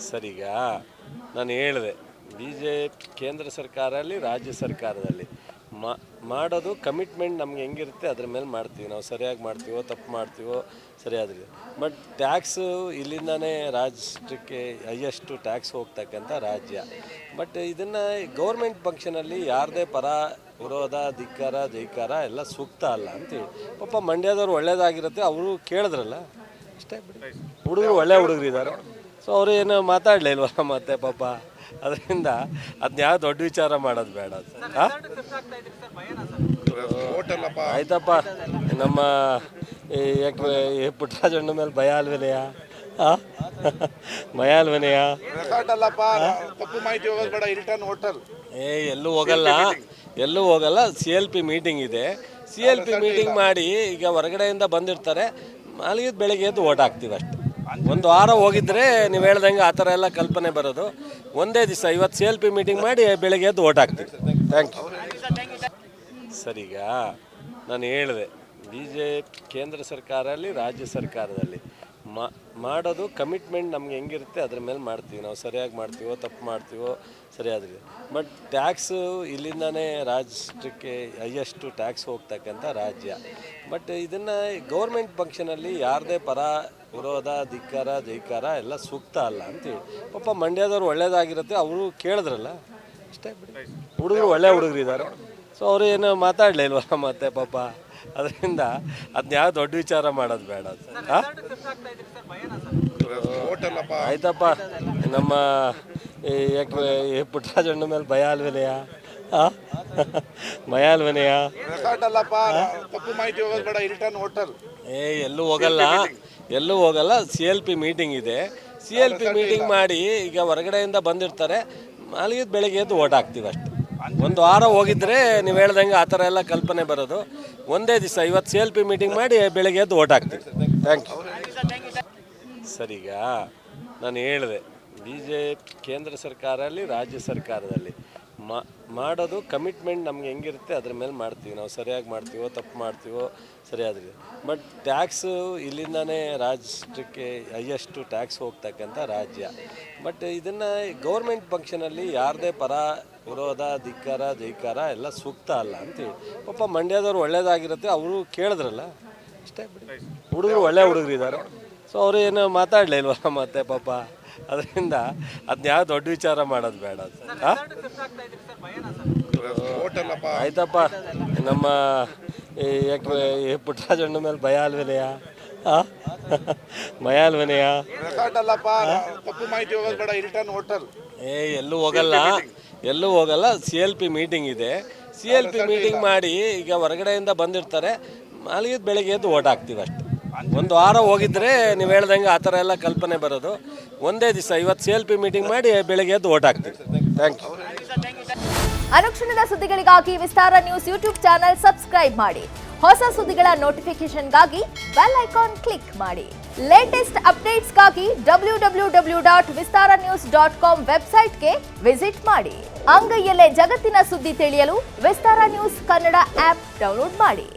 Sir, ಈಗ ನಾನು ಹೇಳಿದೆ, ಬಿ ಜೆ ಪಿ ಕೇಂದ್ರ ಸರ್ಕಾರ ಅಲ್ಲಿ ರಾಜ್ಯ ಸರ್ಕಾರದಲ್ಲಿ ಮಾಡೋದು ಕಮಿಟ್ಮೆಂಟ್ ನಮ್ಗೆ ಹೆಂಗಿರುತ್ತೆ ಅದ್ರ ಮೇಲೆ ಮಾಡ್ತೀವಿ. ನಾವು ಸರಿಯಾಗಿ ಮಾಡ್ತೀವೋ ತಪ್ಪು ಮಾಡ್ತೀವೋ ಸರಿಯಾದ್ರೆ. ಬಟ್ ಟ್ಯಾಕ್ಸು ಇಲ್ಲಿಂದನೇ ರಾಜ್ಯಕ್ಕೆ ಹೈಯೆಸ್ಟು ಟ್ಯಾಕ್ಸ್ ಹೋಗ್ತಕ್ಕಂಥ ರಾಜ್ಯ. ಬಟ್ ಇದನ್ನು ಗೌರ್ಮೆಂಟ್ ಫಂಕ್ಷನಲ್ಲಿ ಯಾರದೇ ಪರ ವಿರೋಧ ಧಿಕ್ಕಾರ ಜೈಕಾರ ಎಲ್ಲ ಸೂಕ್ತ ಅಲ್ಲ ಅಂತೇಳಿ. ಪಾಪ ಮಂಡ್ಯದವ್ರು ಒಳ್ಳೇದಾಗಿರುತ್ತೆ, ಅವರು ಕೇಳಿದ್ರಲ್ಲ ಅಷ್ಟೇ ಬಿಡಿ. ಹುಡುಗರು ಒಳ್ಳೆ ಹುಡುಗರು ಇದ್ದಾರೆ, ಸೊ ಅವರು ಏನು ಮಾತಾಡಲಿಲ್ವ ಮತ್ತೆ ಪಾಪ. ಅದರಿಂದ ಅದನ್ನ ಯಾವ ದೊಡ್ಡ ವಿಚಾರ ಮಾಡೋದು ಬೇಡ. ಆಯ್ತಪ್ಪ, ನಮ್ಮ ಯಾಕೆ ಪುಟ್ಟರಾಜಣ್ಣ ಮೇಲೆ ಭಯ ಅಲ್ವೇನೆಯ ಭಯ ಅಲ್ವೇನೆಯ ಎಲ್ಲೂ ಹೋಗಲ್ಲ. CLP ಮೀಟಿಂಗ್ ಇದೆ, CLP ಮೀಟಿಂಗ್ ಮಾಡಿ ಈಗ ಹೊರಗಡೆಯಿಂದ ಬಂದಿರ್ತಾರೆ, ಅಲ್ಲಿಗೆ ಬೆಳಗ್ಗೆ ಎದ್ದು ಓಟ್ ಹಾಕ್ತೀವಿ ಅಷ್ಟೆ. ಒಂದು ವಾರ ಹೋಗಿದ್ರೆ ನೀವು ಹೇಳ್ದಂಗೆ ಆ ಥರ ಎಲ್ಲ ಕಲ್ಪನೆ ಬರೋದು. ಒಂದೇ ದಿವಸ ಇವತ್ತು CLP ಮೀಟಿಂಗ್ ಮಾಡಿ ಬೆಳಗ್ಗೆ ಎದ್ದು ಓಟ್ ಹಾಕ್ತೀವಿ. Thank you. ಸರ್, ಈಗ ನಾನು ಹೇಳಿದೆ, ಬಿ ಜೆ ಪಿ ಕೇಂದ್ರ ಸರ್ಕಾರ ಅಲ್ಲಿ ರಾಜ್ಯ ಸರ್ಕಾರದಲ್ಲಿ ಮಾಡೋದು ಕಮಿಟ್ಮೆಂಟ್ ನಮ್ಗೆ ಹೆಂಗಿರುತ್ತೆ ಅದ್ರ ಮೇಲೆ ಮಾಡ್ತೀವಿ. ನಾವು ಸರಿಯಾಗಿ ಮಾಡ್ತೀವೋ ತಪ್ಪು ಮಾಡ್ತೀವೋ ಸರಿಯಾದ್ರೆ. ಬಟ್ ಟ್ಯಾಕ್ಸು ಇಲ್ಲಿಂದನೇ ರಾಜ್ಯಕ್ಕೆ ಹೈಯೆಸ್ಟು ಟ್ಯಾಕ್ಸ್ ಹೋಗ್ತಕ್ಕಂಥ ರಾಜ್ಯ. ಬಟ್ ಇದನ್ನು ಗೌರ್ಮೆಂಟ್ ಫಂಕ್ಷನಲ್ಲಿ ಯಾರದೇ ಪರ ವಿರೋಧ ಧಿಕ್ಕಾರ ಜೈಕಾರ ಎಲ್ಲ ಸೂಕ್ತ ಅಲ್ಲ ಅಂತೇಳಿ. ಪಾಪ ಮಂಡ್ಯದವ್ರು ಒಳ್ಳೇದಾಗಿರುತ್ತೆ, ಅವರು ಕೇಳಿದ್ರಲ್ಲ ಅಷ್ಟೇ ಬಿಡಿ. ಹುಡುಗರು ಒಳ್ಳೆ ಹುಡುಗರು ಇದ್ದಾರೆ, ಸೊ ಅವರು ಏನು ಮಾತಾಡಲಿಲ್ವ ಮತ್ತೆ ಪಾಪ. ಅದರಿಂದ ಅದನ್ನ ಯಾವ ದೊಡ್ಡ ವಿಚಾರ ಮಾಡೋದು ಬೇಡ. ಆಯ್ತಪ್ಪ, ನಮ್ಮ ಯಾಕೆ ಪುಟ್ಟರಾಜಣ್ಣ ಮೇಲೆ ಭಯ ಅಲ್ವೇನೆಯ ಭಯ ಅಲ್ವೇನೆಯ ಎಲ್ಲೂ ಹೋಗಲ್ಲ. CLP ಮೀಟಿಂಗ್ ಇದೆ, CLP ಮೀಟಿಂಗ್ ಮಾಡಿ ಈಗ ಹೊರಗಡೆಯಿಂದ ಬಂದಿರ್ತಾರೆ, ಅಲ್ಲಿಗೆ ಬೆಳಗ್ಗೆ ಎದ್ದು ಓಟ್ ಹಾಕ್ತೀವಿ ಅಷ್ಟೆ. ಒಂದು ವಾರ ಹೋಗಿದ್ರೆ ನೀವು ಹೇಳ್ದಂಗೆ ಆ ಥರ ಎಲ್ಲ ಕಲ್ಪನೆ ಬರೋದು. ಒಂದೇ ದಿವಸ ಇವತ್ತು CLP ಮೀಟಿಂಗ್ ಮಾಡಿ ಬೆಳಗ್ಗೆ ಎದ್ದು ಓಟ್ ಹಾಕ್ತೀವಿ. Thank you. ಸರ್, ಈಗ ನಾನು ಹೇಳಿದೆ, ಬಿ ಜೆ ಪಿ ಕೇಂದ್ರ ಸರ್ಕಾರ ಅಲ್ಲಿ ರಾಜ್ಯ ಸರ್ಕಾರದಲ್ಲಿ ಮಾಡೋದು ಕಮಿಟ್ಮೆಂಟ್ ನಮ್ಗೆ ಹೆಂಗಿರುತ್ತೆ ಅದ್ರ ಮೇಲೆ ಮಾಡ್ತೀವಿ. ನಾವು ಸರಿಯಾಗಿ ಮಾಡ್ತೀವೋ ತಪ್ಪು ಮಾಡ್ತೀವೋ ಸರಿಯಾದ್ರೆ. ಬಟ್ ಟ್ಯಾಕ್ಸು ಇಲ್ಲಿಂದನೇ ರಾಜ್ಯಕ್ಕೆ ಹೈಯೆಸ್ಟು ಟ್ಯಾಕ್ಸ್ ಹೋಗ್ತಕ್ಕಂಥ ರಾಜ್ಯ. ಬಟ್ ಇದನ್ನು ಗೌರ್ಮೆಂಟ್ ಫಂಕ್ಷನಲ್ಲಿ ಯಾರದೇ ಪರ ವಿರೋಧ ಧಿಕ್ಕಾರ ಜೈಕಾರ ಎಲ್ಲ ಸೂಕ್ತ ಅಲ್ಲ ಅಂತೇಳಿ. ಪಾಪ ಮಂಡ್ಯದವ್ರು ಒಳ್ಳೇದಾಗಿರುತ್ತೆ, ಅವರು ಕೇಳಿದ್ರಲ್ಲ ಅಷ್ಟೇ ಬಿಡಿ. ಹುಡುಗರು ಒಳ್ಳೆ ಹುಡುಗರು ಇದ್ದಾರೆ, ಸೊ ಅವರು ಏನು ಮಾತಾಡಲಿಲ್ವ ಮತ್ತೆ ಪಾಪ. ಅದರಿಂದ ಅದನ್ನ ಯಾವ ದೊಡ್ಡ ವಿಚಾರ ಮಾಡೋದು ಬೇಡ. ಆಯ್ತಪ್ಪ, ನಮ್ಮ ಯಾಕೆ ಪುಟ್ಟರಾಜಣ್ಣ ಮೇಲೆ ಭಯ ಅಲ್ವೇನೆಯ ಭಯ ಅಲ್ವೇನೆಯ ಎಲ್ಲೂ ಹೋಗಲ್ಲ. CLP ಮೀಟಿಂಗ್ ಇದೆ, CLP ಮೀಟಿಂಗ್ ಮಾಡಿ ಈಗ ಹೊರಗಡೆಯಿಂದ ಬಂದಿರ್ತಾರೆ, ಅಲ್ಲಿಗೆ ಬೆಳಗ್ಗೆ ಎದ್ದು ಓಟ್ ಹಾಕ್ತೀವಿ ಅಷ್ಟೆ. ಒಂದು ವಾರ ಹೋಗಿದ್ರೆ ನೀವು ಹೇಳ್ದಂಗೆ ಆ ಥರ ಎಲ್ಲ ಕಲ್ಪನೆ ಬರೋದು. ಒಂದೇ ದಿವಸ ಇವತ್ತು CLP ಮೀಟಿಂಗ್ ಮಾಡಿ ಬೆಳಗ್ಗೆ ಎದ್ದು ಓಟ್ ಹಾಕ್ತೀವಿ. Thank you. ಅನುಕ್ಷಣದ ಸುದ್ದಿಗಳಿಗಾಗಿ Vistara news YouTube channel subscribe ಮಾಡಿ. ಹೊಸ ಸುದ್ದಿಗಳ ನೋಟಿಫಿಕೇಶನ್ಗಾಗಿ ಬೆಲ್ ಐಕಾನ್ ಕ್ಲಿಕ್ ಮಾಡಿ. ಲೇಟೆಸ್ಟ್ ಅಪ್ಡೇಟ್ಸ್ಗಾಗಿ www.vistaranews.com ವೆಬ್ಸೈಟ್ಗೆ ವಿಸಿಟ್ ಮಾಡಿ. ಅಂಗೈಯಲ್ಲೇ ಜಗತ್ತಿನ ಸುದ್ದಿ ತಿಳಿಯಲು Vistara news Kannada app download ಮಾಡಿ.